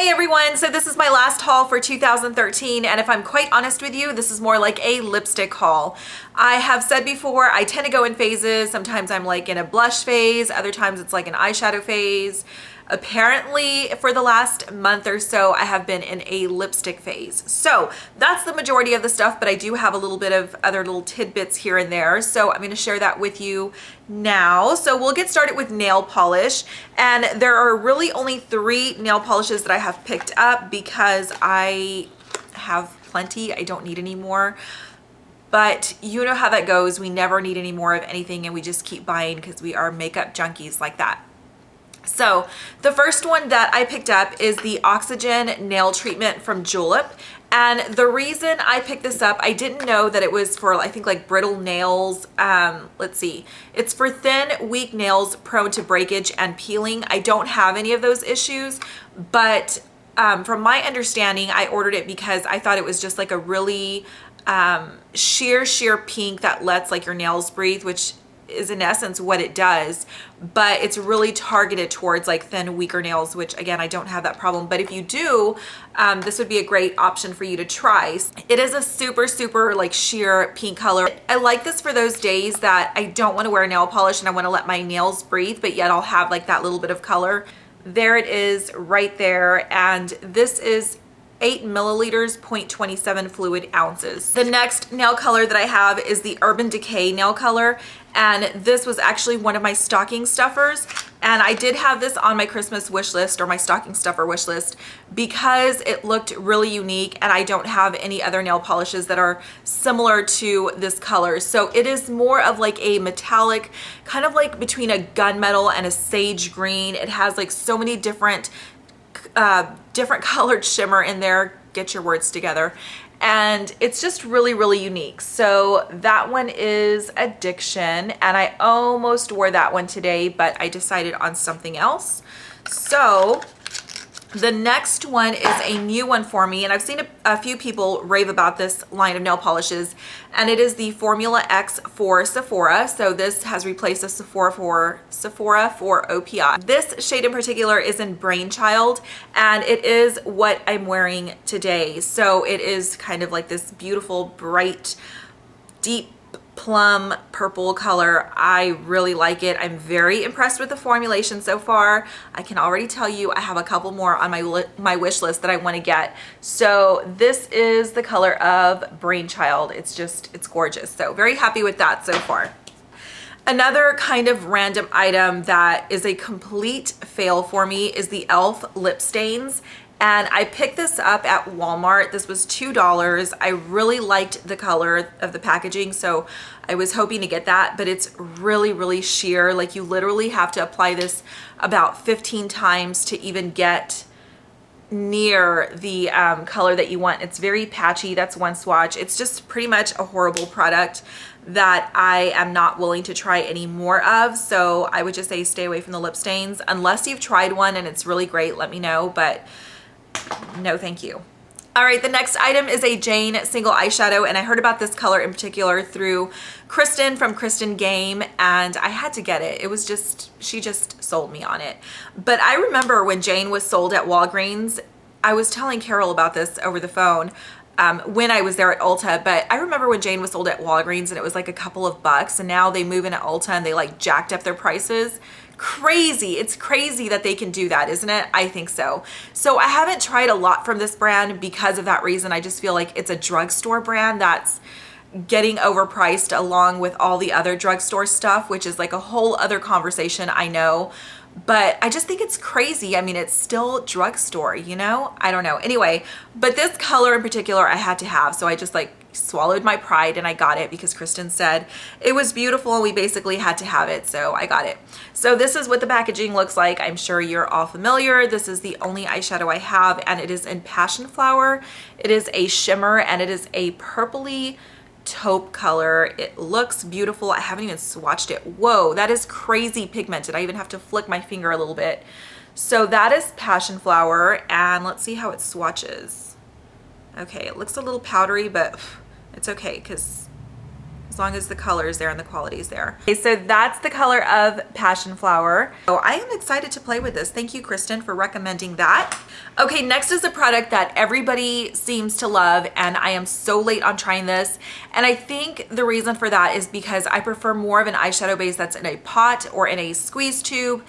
Hey everyone, so this is my last haul for 2013, and if I'm quite honest with you, this is more like a lipstick haul. I have said before, I tend to go in phases. Sometimes I'm like in a blush phase, other times it's like an eyeshadow phase. Apparently, for the last month or so, I have been in a lipstick phase. So that's the majority of the stuff, but I do have a little bit of other little tidbits here and there. So I'm gonna share that with you now. So we'll get started with nail polish. And there are really only 3 nail polishes that I have picked up because I have plenty. I don't need any more. But you know how that goes. We never need any more of anything and we just keep buying because we are makeup junkies like that. So the first one that I picked up is the Oxygen Nail Treatment from Julep. And the reason I picked this up, I didn't know that it was for, I think, like brittle nails. Let's see. It's for thin, weak nails prone to breakage and peeling. I don't have any of those issues, but from my understanding, I ordered it because I thought it was just like a really sheer pink that lets like your nails breathe, which is in essence what it does, but it's really targeted towards like thin, weaker nails, which again, I don't have that problem. But if you do, this would be a great option for you to try. It is a super like sheer pink color. I like this for those days that I don't want to wear nail polish and I want to let my nails breathe, but yet I'll have like that little bit of color. There it is right there. And this is 8 milliliters, 0.27 fluid ounces. The next nail color that I have is the Urban Decay nail color. And this was actually one of my stocking stuffers. And I did have this on my Christmas wish list or my stocking stuffer wish list because it looked really unique and I don't have any other nail polishes that are similar to this color. So it is more of like a metallic, kind of like between a gunmetal and a sage green. It has like so many different colored shimmer in there. Get your words together. And it's just really unique. So that one is Addiction, and I almost wore that one today, but I decided on something else. So the next one is a new one for me, and I've seen a few people rave about this line of nail polishes, and it is the Formula X for Sephora. So this has replaced the Sephora for OPI. This shade in particular is in Brainchild, and it is what I'm wearing today. So it is kind of like this beautiful, bright, deep plum purple color. I really like it. I'm very impressed with the formulation so far. I can already tell you I have a couple more on my wish list that I want to get. So this is the color of Brainchild. It's gorgeous. So very happy with that so far. Another kind of random item that is a complete fail for me is the e.l.f. lip stains. And I picked this up at Walmart. This was $2. I really liked the color of the packaging, so I was hoping to get that, but it's really sheer. Like you literally have to apply this about 15 times to even get near the color that you want. It's very patchy. That's one swatch. It's just pretty much a horrible product that I am not willing to try any more of. So I would just say stay away from the lip stains. Unless you've tried one and it's really great, let me know, but no thank you. All right, the next item is a Jane single eyeshadow, and I heard about this color in particular through Kristen from Kristen Game, and I had to get it. It was just, she just sold me on it. But I remember when Jane was sold at Walgreens, I was telling Carol about this over the phone when I was there at Ulta, but I remember when Jane was sold at Walgreens and it was like a couple of bucks, and now they move into Ulta and they like jacked up their prices. Crazy. It's crazy that they can do that, isn't it? I think so. So I haven't tried a lot from this brand because of that reason. I just feel like it's a drugstore brand that's getting overpriced along with all the other drugstore stuff, which is like a whole other conversation, I know. But I just think it's crazy. I mean, it's still drugstore, you know? I don't know. Anyway, but this color in particular I had to have. So I just like swallowed my pride and I got it because Kristen said it was beautiful and we basically had to have it. So I got it. So this is what the packaging looks like. I'm sure you're all familiar. This is the only eyeshadow I have, and it is in Passion Flower. It is a shimmer and it is a purpley taupe color. It looks beautiful. I haven't even swatched it. Whoa, that is crazy pigmented. I even have to flick my finger a little bit. So that is Passion Flower, and let's see how it swatches. Okay, it looks a little powdery, but it's okay because as long as the color is there and the quality is there. Okay, so that's the color of Passion Flower. So I am excited to play with this. Thank you, Kristen, for recommending that. Okay, next is a product that everybody seems to love, and I am so late on trying this. And I think the reason for that is because I prefer more of an eyeshadow base that's in a pot or in a squeeze tube,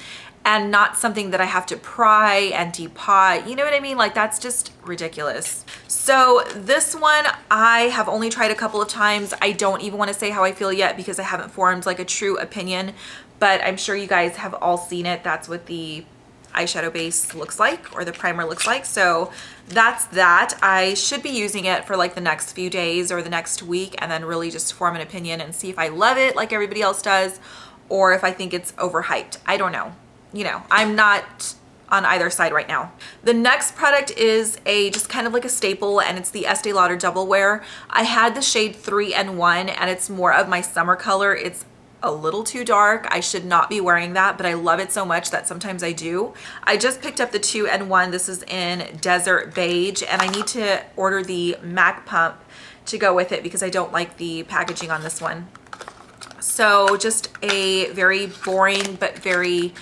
and not something that I have to pry and depot. You know what I mean? Like, that's just ridiculous. So this one I have only tried a couple of times. I don't even want to say how I feel yet because I haven't formed like a true opinion, but I'm sure you guys have all seen it. That's what the eyeshadow base looks like, or the primer looks like. So that's that. I should be using it for like the next few days or the next week, and then really just form an opinion and see if I love it like everybody else does, or if I think it's overhyped. I don't know. You know, I'm not on either side right now. The next product is just kind of like a staple, and it's the Estee Lauder Double Wear. I had the shade 3-in-1, and it's more of my summer color. It's a little too dark. I should not be wearing that, but I love it so much that sometimes I do. I just picked up the 2-in-1. This is in Desert Beige, and I need to order the MAC pump to go with it because I don't like the packaging on this one. So just a very boring but very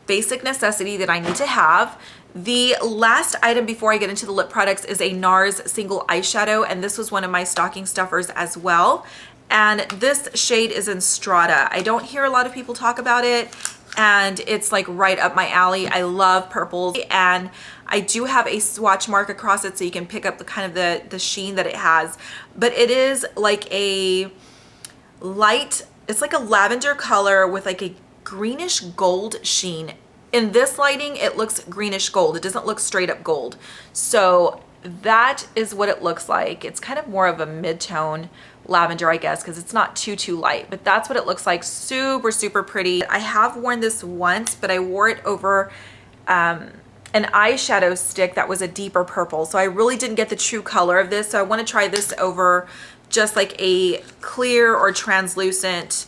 basic necessity that I need to have. The last item before I get into the lip products is a NARS single eyeshadow, and this was one of my stocking stuffers as well. And this shade is in Strata. I don't hear a lot of people talk about it, and it's like right up my alley. I love purples, and I do have a swatch mark across it so you can pick up the kind of the sheen that it has. But it is like a light, it's like a lavender color with like a greenish gold sheen. In this lighting, it looks greenish gold. It doesn't look straight up gold. So that is what it looks like. It's kind of more of a mid-tone lavender, I guess, because it's not too light, but that's what it looks like. Super, super pretty. I have worn this once, but I wore it over an eyeshadow stick that was a deeper purple. So I really didn't get the true color of this. So I want to try this over just like a clear or translucent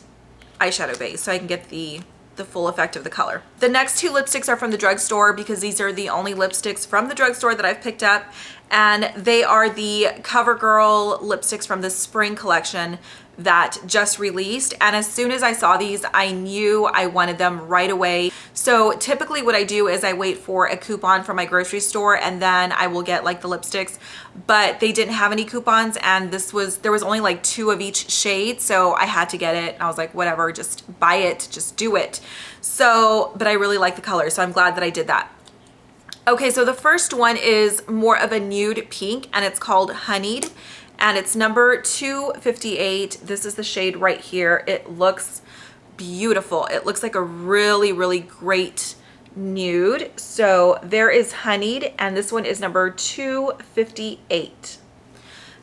eyeshadow base so I can get the full effect of the color. The next two lipsticks are from the drugstore because these are the only lipsticks from the drugstore that I've picked up, and they are the CoverGirl lipsticks from the spring collection that just released. And as soon as I saw these, I knew I wanted them right away. So typically what I do is I wait for a coupon from my grocery store, and then I will get like the lipsticks, but they didn't have any coupons, and there was only like 2 of each shade, so I had to get it. I was like, whatever, just buy it, just do it. So, but I really like the color, so I'm glad that I did that. Okay, so the first one is more of a nude pink, and it's called Honeyed, and it's number 258. This is the shade right here. It looks beautiful. It looks like a really, really great nude. So there is Honeyed, and this one is number 258.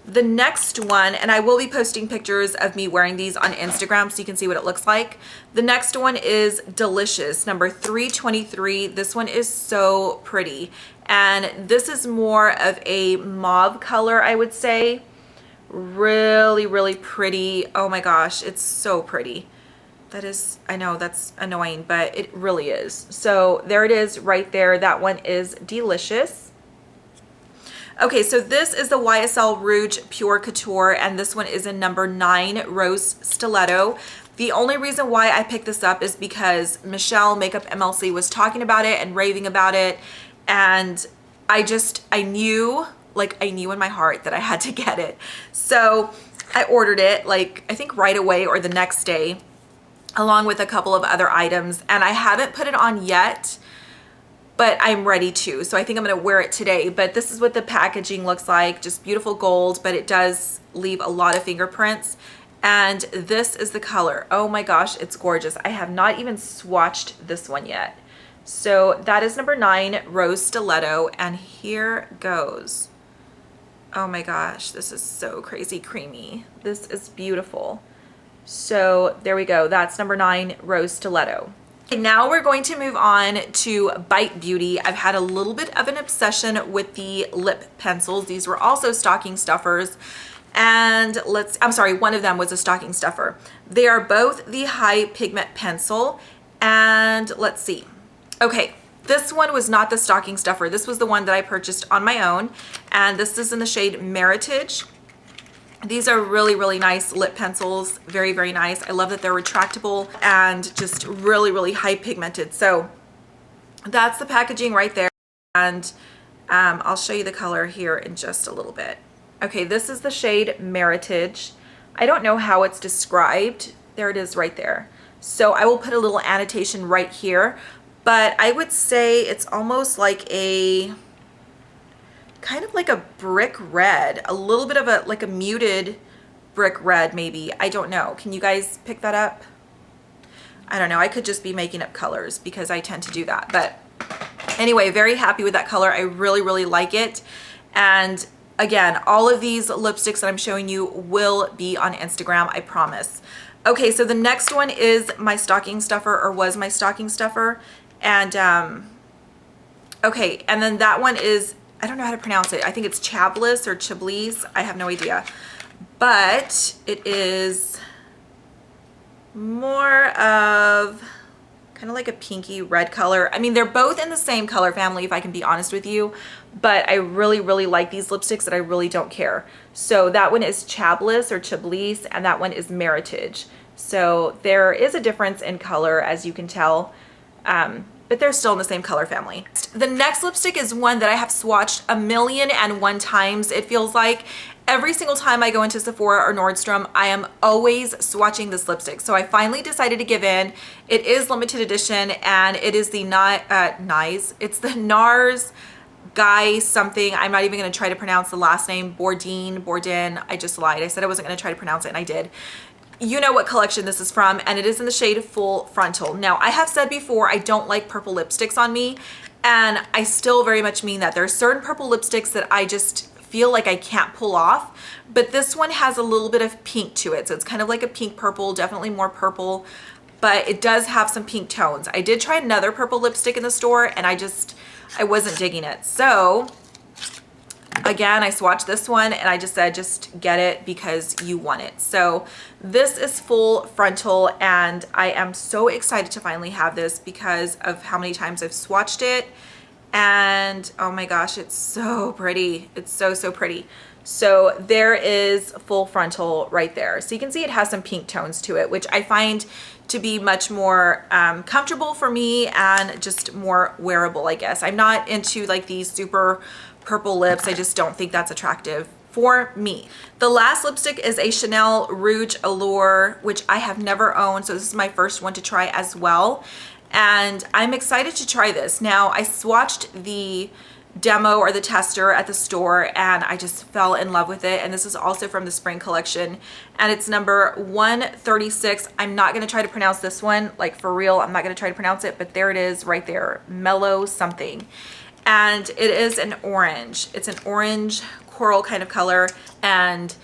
The next one, and I will be posting pictures of me wearing these on Instagram so you can see what it looks like. The next one is Delicious, number 323. This one is so pretty, and this is more of a mauve color, I would say. Really, really pretty. Oh my gosh, it's so pretty. That is, I know that's annoying, but it really is. So there it is right there. That one is Delicious. Okay, so this is the YSL Rouge Pure Couture, and this one is in number 9, Rose Stiletto. The only reason why I picked this up is because Michelle, Makeup MLC, was talking about it and raving about it, and I knew in my heart that I had to get it. So I ordered it like, I think right away or the next day, along with a couple of other items, and I haven't put it on yet, but I'm ready to. So I think I'm gonna wear it today. But this is what the packaging looks like, just beautiful gold, but it does leave a lot of fingerprints. And this is the color. Oh my gosh, it's gorgeous. I have not even swatched this one yet. So that is number 9, Rose Stiletto, and here goes. Oh my gosh, this is so crazy creamy. This is beautiful. So there we go. That's number 9, Rose Stiletto. Okay, now we're going to move on to Bite Beauty. I've had a little bit of an obsession with the lip pencils. These were also stocking stuffers. And I'm sorry, one of them was a stocking stuffer. They are both the High Pigment Pencil. And let's see. Okay, this one was not the stocking stuffer. This was the one that I purchased on my own. And this is in the shade Meritage. These are really, really nice lip pencils. Very, very nice. I love that they're retractable and just really, really high pigmented. So that's the packaging right there. And I'll show you the color here in just a little bit. Okay, this is the shade Meritage. I don't know how it's described. There it is right there. So I will put a little annotation right here, but I would say it's almost like a kind of like a brick red, a little bit of a like a muted brick red maybe. I don't know. Can you guys pick that up? I don't know. I could just be making up colors because I tend to do that. But anyway, very happy with that color. I really, really like it. And again, all of these lipsticks that I'm showing you will be on Instagram, I promise. Okay, so the next one is my stocking stuffer, or was my stocking stuffer. And okay, and then that one is, I don't know how to pronounce it. I think it's Chablis or Chablis. I have no idea. But it is more of kind of like a pinky red color. I mean, they're both in the same color family, if I can be honest with you. But I really, really like these lipsticks that I really don't care. So that one is Chablis or Chablis, and that one is Meritage. So there is a difference in color, as you can tell. But they're still in the same color family. The next lipstick is one that I have swatched 1,000,001 times, it feels like. Every single time I go into Sephora or Nordstrom, I am always swatching this lipstick. So I finally decided to give in. It is limited edition, and it is the it's the NARS Guy something. I'm not even gonna try to pronounce the last name. Bourdain. I just lied. I said I wasn't gonna try to pronounce it, and I did. You know what collection this is from, and it is in the shade Full Frontal. Now, I have said before, I don't like purple lipsticks on me, and I still very much mean that. There are certain purple lipsticks that I just feel like I can't pull off, but this one has a little bit of pink to it. So it's kind of like a pink purple, definitely more purple, but it does have some pink tones. I did try another purple lipstick in the store, and I wasn't digging it. So again, I swatched this one, and I just said, just get it because you want it. So this is Full Frontal, and I am so excited to finally have this because of how many times I've swatched it. And oh my gosh, it's so pretty. It's so, so pretty. So there is Full Frontal right there. So you can see it has some pink tones to it, which I find to be much more comfortable for me and just more wearable, I guess. I'm not into like these super purple lips. I just don't think that's attractive for me. The last lipstick is a Chanel Rouge Allure, which I have never owned. So this is my first one to try as well. And I'm excited to try this. Now, I swatched the demo or the tester at the store, and I just fell in love with it. And this is also from the spring collection, and it's number 136. I'm not going to try to pronounce this one, like for real. I'm not going to try to pronounce it, but there it is right there, Mellow something. And it is an orange. It's an orange coral kind of color, and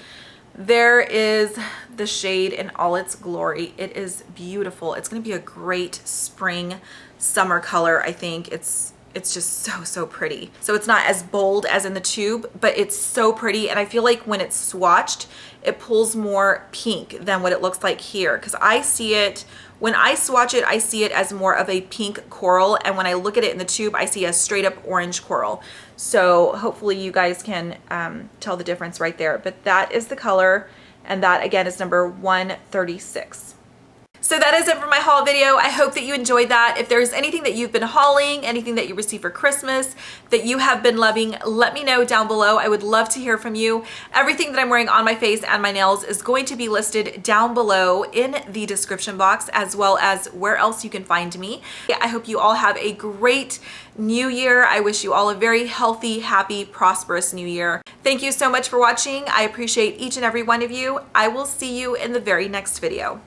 there is the shade in all its glory. It is beautiful. It's going to be a great spring summer color. I think it's just so, so pretty. So it's not as bold as in the tube, but it's so pretty. And I feel like when it's swatched, it pulls more pink than what it looks like here. Because I see it, when I swatch it, I see it as more of a pink coral. And when I look at it in the tube, I see a straight up orange coral. So hopefully you guys can tell the difference right there. But that is the color. And that again is number 136. So that is it for my haul video. I hope that you enjoyed that. If there's anything that you've been hauling, anything that you received for Christmas that you have been loving, let me know down below. I would love to hear from you. Everything that I'm wearing on my face and my nails is going to be listed down below in the description box, as well as where else you can find me. I hope you all have a great new year. I wish you all a very healthy, happy, prosperous new year. Thank you so much for watching. I appreciate each and every one of you. I will see you in the very next video.